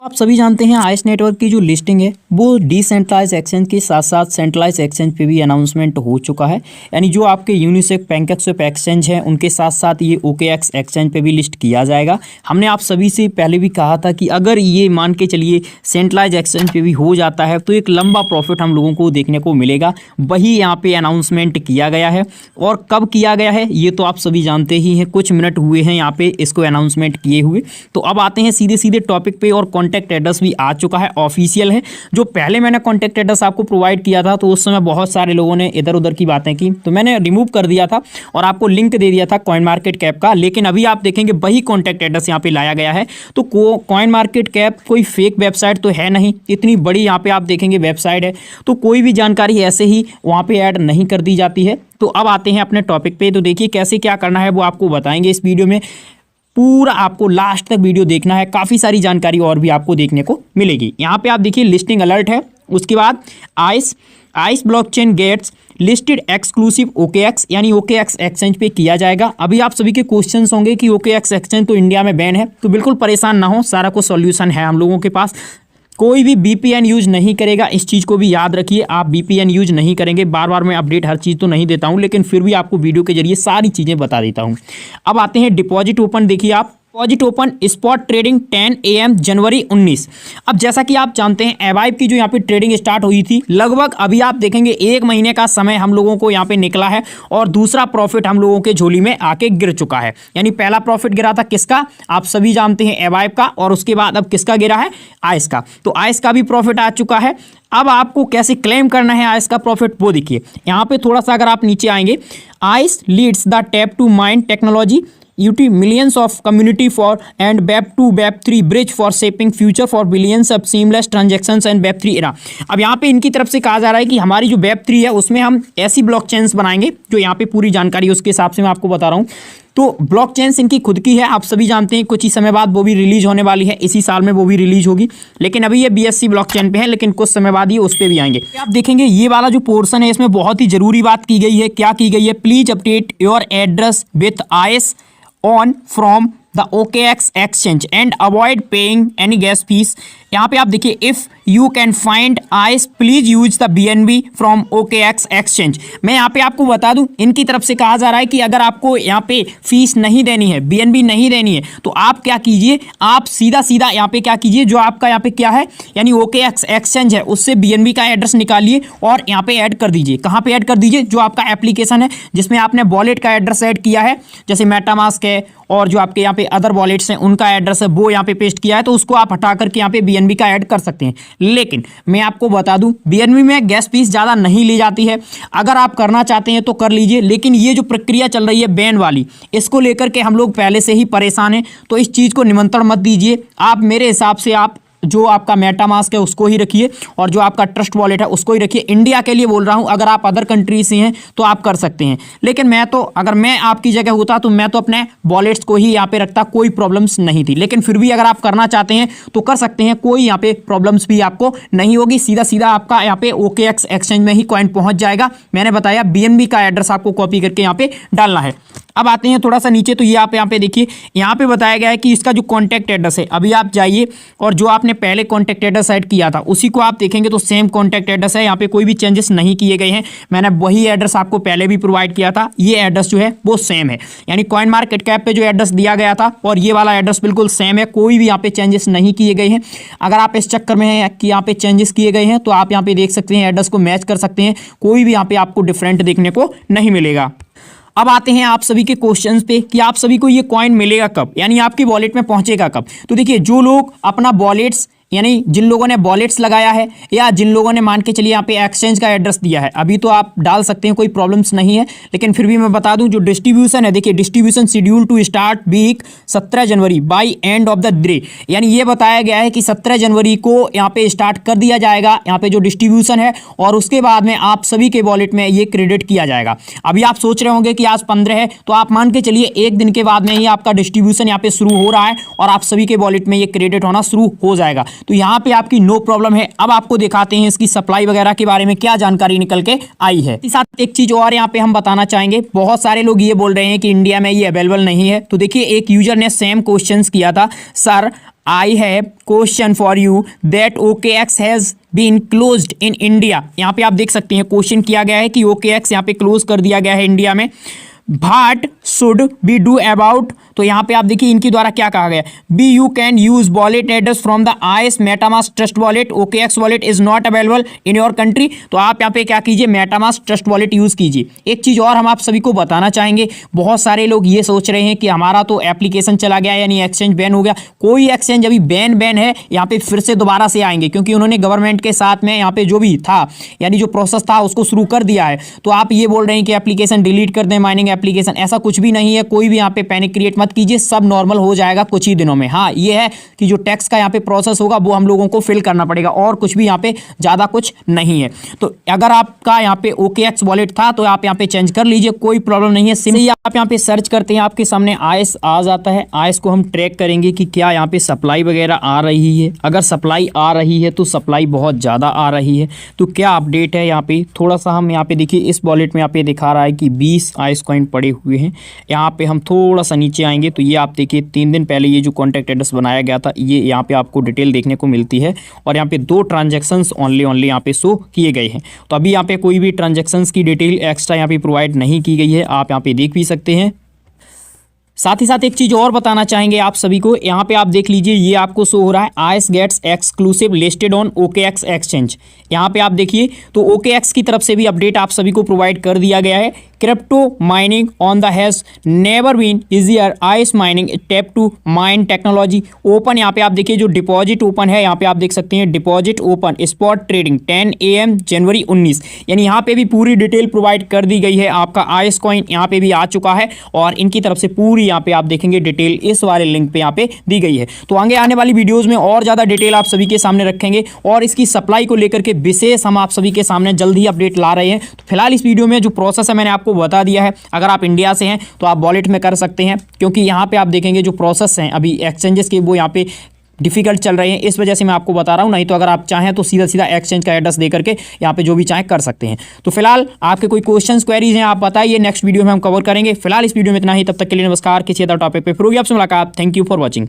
आप सभी जानते हैं आइस नेटवर्क की जो लिस्टिंग है वो डिसेंट्रलाइज एक्सचेंज के साथ साथ सेंट्रलाइज एक्सचेंज पे भी अनाउंसमेंट हो चुका है। यानी जो आपके यूनिसेक पैनकेक्सवेप एक्सचेंज है उनके साथ साथ ये OKX एक्सचेंज पे भी लिस्ट किया जाएगा। हमने आप सभी से पहले भी कहा था कि अगर ये मान के चलिए सेंट्रलाइज एक्सचेंज पे भी हो जाता है तो एक लंबा प्रॉफिट हम लोगों को देखने को मिलेगा। वही यहाँ पे अनाउंसमेंट किया गया है और कब किया गया है ये तो आप सभी जानते ही हैं। कुछ मिनट हुए हैं यहाँ पे इसको अनाउंसमेंट किए हुए। तो अब आते हैं सीधे सीधे टॉपिक पे और कॉन्टैक्ट एड्रेस भी आ चुका है, ऑफिशियल है। जो पहले मैंने कॉन्टैक्ट एड्रेस आपको प्रोवाइड किया था तो उस समय बहुत सारे लोगों ने इधर उधर की बातें की तो मैंने रिमूव कर दिया था और आपको लिंक दे दिया था कॉइन मार्केट कैप का। लेकिन अभी आप देखेंगे वही कॉन्टैक्ट एड्रेस यहाँ पे लाया गया है। तो कॉइन मार्केट कैप कोई फेक वेबसाइट तो है नहीं, इतनी बड़ी यहाँ पे आप देखेंगे वेबसाइट है तो कोई भी जानकारी ऐसे ही वहाँ पे ऐड नहीं कर दी जाती है। तो अब आते हैं अपने टॉपिक पे। तो देखिए कैसे क्या करना है वो आपको बताएंगे इस वीडियो में। पूरा आपको लास्ट तक वीडियो देखना है, काफ़ी सारी जानकारी और भी आपको देखने को मिलेगी। यहाँ पे आप देखिए लिस्टिंग अलर्ट है, उसके बाद Ice blockchain gets listed exclusive OKX यानी OKX एक्सचेंज पे किया जाएगा। अभी आप सभी के क्वेश्चंस होंगे कि OKX एक्सचेंज तो इंडिया में बैन है, तो बिल्कुल परेशान ना हो, सारा कुछ सॉल्यूशन है हम लोगों के पास। कोई भी VPN यूज नहीं करेगा, इस चीज़ को भी याद रखिए। आप VPN यूज नहीं करेंगे। बार बार मैं अपडेट हर चीज़ तो नहीं देता हूं, लेकिन फिर भी आपको वीडियो के जरिए सारी चीज़ें बता देता हूं। अब आते हैं डिपॉजिट ओपन। देखिए आप deposit open spot trading 10 AM जनवरी 19। अब जैसा कि आप जानते हैं एवाइब की जो यहाँ पे ट्रेडिंग स्टार्ट हुई थी लगभग अभी आप देखेंगे 1 महीने का समय हम लोगों को यहाँ पे निकला है और दूसरा प्रॉफिट हम लोगों के झोली में आके गिर चुका है। यानी पहला प्रॉफिट गिरा था किसका, आप सभी जानते हैं एवाइब का, और उसके बाद अब किसका गिरा है, आइस का। तो आइस का भी प्रॉफिट आ चुका है। अब आपको कैसे क्लेम करना है आइस का प्रॉफिट वो देखिए। यहाँ पे थोड़ा सा अगर आप नीचे आएंगे, Ice leads the tap to mind technology UT millions of community for and Web 2 Web 3 bridge for shaping future for billions of seamless transactions and Web 3 era। अब यहाँ पे इनकी तरफ से कहा जा रहा है कि हमारी जो Web 3 है उसमें हम ऐसी ब्लॉकचेन्स बनाएंगे जो यहाँ पे पूरी जानकारी उसके हिसाब से मैं आपको बता रहा हूँ। तो ब्लॉकचेन्स इनकी खुद की है, आप सभी जानते हैं। कुछ ही समय बाद वो भी रिलीज होने वाली है, इसी साल में वो भी रिलीज होगी। लेकिन अभी ये BSC ब्लॉकचेन पे है, लेकिन कुछ समय बाद ये उस पर भी आएंगे। आप देखेंगे ये वाला जो पोर्शन है इसमें बहुत ही जरूरी बात की गई है। क्या की गई है, please update your address with ice on from the OKX exchange and avoid paying any gas fees। यहाँ पे आप देखिए if you can find ice please use the BNB from OKX exchange. मैं यहाँ पे आपको बता दूं इनकी तरफ से कहा जा रहा है कि अगर आपको यहाँ पे फीस नहीं देनी है, BNB नहीं देनी है, तो आप क्या कीजिए, आप सीधा सीधा यहाँ पे क्या कीजिए, जो आपका यहाँ पे क्या है यानी OKX एक्सचेंज है उससे BNB का एड्रेस निकालिए और यहाँ पे ऐड कर दीजिए। कहाँ पे ऐड कर दीजिए, जो आपका एप्लीकेशन है जिसमें आपने वॉलेट का एड्रेस ऐड किया है, जैसे मेटामास्क है और जो आपके यहाँ पे अदर वॉलेट्स हैं उनका एड्रेस है वो यहाँ पे पेस्ट किया है, तो उसको आप हटा करके यहाँ पे BNB का ऐड कर सकते हैं। लेकिन मैं आपको बता दूं BNB में गैस फीस ज़्यादा नहीं ली जाती है। अगर आप करना चाहते हैं तो कर लीजिए, लेकिन ये जो प्रक्रिया चल रही है बैन वाली, इसको लेकर के हम लोग पहले से ही परेशान हैं, तो इस चीज़ को निमंत्रण मत दीजिए। आप मेरे हिसाब से आप जो आपका मेटामास्क है उसको ही रखिए और जो आपका ट्रस्ट वॉलेट है उसको ही रखिए। इंडिया के लिए बोल रहा हूं, अगर आप अदर कंट्री से हैं तो आप कर सकते हैं, लेकिन अगर मैं आपकी जगह होता तो मैं तो अपने वॉलेट्स को ही यहाँ पे रखता, कोई प्रॉब्लम्स नहीं थी। लेकिन फिर भी अगर आप करना चाहते हैं तो कर सकते हैं, कोई यहाँ पे प्रॉब्लम्स भी आपको नहीं होगी। सीधा सीधा आपका यहाँ पे OKX एक्सचेंज में ही कॉइन पहुंच जाएगा। मैंने बताया BNB का एड्रेस आपको कॉपी करके यहाँ पे डालना है। अब आते हैं थोड़ा सा नीचे, तो ये आप यहाँ पे देखिए, यहाँ पे बताया गया है कि इसका जो कॉन्टैक्ट एड्रेस है, अभी आप जाइए और जो आपने पहले कॉन्टैक्ट एड्रेस ऐड किया था उसी को आप देखेंगे तो सेम कॉन्टैक्ट एड्रेस है। यहाँ पे कोई भी चेंजेस नहीं किए गए हैं। मैंने वही एड्रेस आपको पहले भी प्रोवाइड किया था, ये एड्रेस जो है वो सेम है। यानी कॉइन मार्केट कैप पे जो एड्रेस दिया गया था और ये वाला एड्रेस बिल्कुल सेम है, कोई भी यहाँ पे चेंजेस नहीं किए गए हैं। अगर आप इस चक्कर में हैं कि यहाँ पे चेंजेस किए गए हैं तो आप यहाँ पे देख सकते हैं, एड्रेस को मैच कर सकते हैं, कोई भी यहाँ पे आपको डिफरेंट देखने को नहीं मिलेगा। अब आते हैं आप सभी के क्वेश्चंस पे कि आप सभी को ये कॉइन मिलेगा कब, यानी आपकी वॉलेट में पहुंचेगा कब। तो देखिए जो लोग अपना वॉलेट्स यानी जिन लोगों ने वॉलेट्स लगाया है या जिन लोगों ने मान के चलिए यहाँ पे एक्सचेंज का एड्रेस दिया है, अभी तो आप डाल सकते हैं, कोई प्रॉब्लम्स नहीं है। लेकिन फिर भी मैं बता दूं जो डिस्ट्रीब्यूशन है, देखिए distribution schedule to start week 17 January by end of the day, यानी ये बताया गया है कि 17 जनवरी को यहाँ पे स्टार्ट कर दिया जाएगा यहाँ पे जो डिस्ट्रीब्यूशन है, और उसके बाद में आप सभी के वॉलेट में ये क्रेडिट किया जाएगा। अभी आप सोच रहे होंगे कि आज 15 है, तो आप मान के चलिए एक दिन के बाद में ही आपका डिस्ट्रीब्यूशन यहाँ पे शुरू हो रहा है और आप सभी के वॉलेट में ये क्रेडिट होना शुरू हो जाएगा। तो यहाँ पे आपकी नो प्रॉब्लम है। अब आपको दिखाते हैं इसकी सप्लाई वगैरह के बारे में क्या जानकारी निकल के आई है। इस साथ एक चीज और यहाँ पे हम बताना चाहेंगे, बहुत सारे लोग ये बोल रहे हैं कि इंडिया में ये अवेलेबल नहीं है। तो देखिए एक यूजर ने सेम क्वेश्चंस किया था, sir I have question for you that OKX has been closed in India. यहाँ पे आप देख सकते हैं क्वेश्चन किया गया है कि OKX यहाँ पे क्लोज कर दिया गया है इंडिया में। What should we do about, तो यहाँ पे आप देखिए इनके द्वारा क्या कहा गया, B you can use wallet address from the IS MetaMask Trust Wallet, OKX wallet is not available in your country. तो आप यहाँ पे क्या कीजिए, मेटामास्क ट्रस्ट वॉलेट यूज कीजिए। एक चीज़ और हम आप सभी को बताना चाहेंगे, बहुत सारे लोग ये सोच रहे हैं कि हमारा तो एप्लीकेशन चला गया यानी एक्सचेंज बैन हो गया। कोई एक्सचेंज अभी बैन है, यहाँ पे फिर से दोबारा से आएंगे क्योंकि उन्होंने गवर्नमेंट के साथ में यहाँ पे जो भी था यानी जो प्रोसेस था उसको शुरू कर दिया है। तो आप ये बोल रहे हैं कि एप्लीकेशन डिलीट कर दें माइनिंग एप्लीकेशन, ऐसा कुछ भी नहीं है। कोई भी यहाँ पे पैनिक क्रिएट मत कीजिए, सब नॉर्मल हो जाएगा कुछ ही दिनों में। हाँ ये है कि जो टैक्स का यहाँ पे प्रोसेस होगा वो हम लोगों को फिल करना पड़ेगा और कुछ भी यहाँ पे ज़्यादा कुछ नहीं है। तो अगर आपका यहाँ पे OKX वॉलेट था तो आप यहाँ पे चेंज कर लीजिए, कोई प्रॉब्लम नहीं है। सिंपली आप यहाँ पे सर्च करते हैं, आपके सामने IS आ जाता है। IS को हम ट्रैक करेंगे कि क्या यहाँ पे सप्लाई वगैरह आ रही है। अगर सप्लाई आ रही है तो सप्लाई बहुत ज़्यादा आ रही है, तो क्या अपडेट है यहाँ पे थोड़ा सा हम यहाँ पे देखिए इस वॉलेट में यहाँ पे दिखा रहा है कि 20 IS कॉइन पड़े हुए हैं। यहाँ पे हम थोड़ा सा नीचे आएंगे तो ये आप देखिए 3 दिन पहले ये जो कॉन्टैक्ट एड्रेस बनाया गया था ये यहाँ पे आपको डिटेल देखने को मिलती है और यहाँ पे 2 ट्रांजैक्शंस ओनली यहाँ पे शो किए गए हैं। तो अभी यहाँ पे कोई भी ट्रांजैक्शंस की डिटेल एक्स्ट्रा यहाँ पे प्रोवाइड नहीं की गई है, आप यहाँ पे देख भी सकते हैं। साथ ही साथ एक चीज़ और बताना चाहेंगे आप सभी को, यहाँ पे आप देख लीजिए ये आपको शो हो रहा है IS gets exclusive listed on OKX exchange. यहाँ पे आप देखिए तो OKX की तरफ से भी अपडेट आप सभी को प्रोवाइड कर दिया गया है। Crypto mining on the has never been easier, IS mining tap to mine technology open. यहाँ पे आप देखिए जो डिपॉजिट ओपन है, यहाँ पे आप देख सकते हैं deposit open spot trading 10 AM जनवरी 19, यानी यहाँ पे भी पूरी डिटेल प्रोवाइड कर दी गई है। आपका IS कॉइन यहाँ पे भी आ चुका है और इनकी तरफ से पूरी यहाँ पे आप देखेंगे डिटेल इस वाले लिंक पे यहाँ पे दी गई है। तो आगे आने वाली वीडियोज़ में और ज़्यादा डिटेल आप सभी के सामने रखेंगे और इसकी सप्लाई को लेकर के विशेष हम आप सभी के सामने जल्द ही अपडेट ला रहे हैं। तो फिलहाल इस वीडियो में जो प्रोसेस है मैंने आपको बता दिया है। अगर आप इंडिया से हैं तो आप वॉलेट में कर सकते हैं, क्योंकि यहाँ पे आप देखेंगे जो प्रोसेस हैं अभी एक्सचेंजेस के वो यहाँ पे डिफिकल्ट चल रहे हैं, इस वजह से मैं आपको बता रहा हूँ। नहीं तो अगर आप चाहें तो सीधा सीधा एक्सचेंज का एड्रेस दे करके यहाँ पे जो भी चाहें कर सकते हैं। तो फिलहाल आपके कोई क्वेश्चंस क्वेरीज हैं आप बताइए, नेक्स्ट वीडियो में हम कवर करेंगे। फिलहाल इस वीडियो में इतना ही, तब तक के लिए नमस्कार। किसी अदर टॉपिक पे फिर होगी आपसे मुलाकात। Thank you for watching.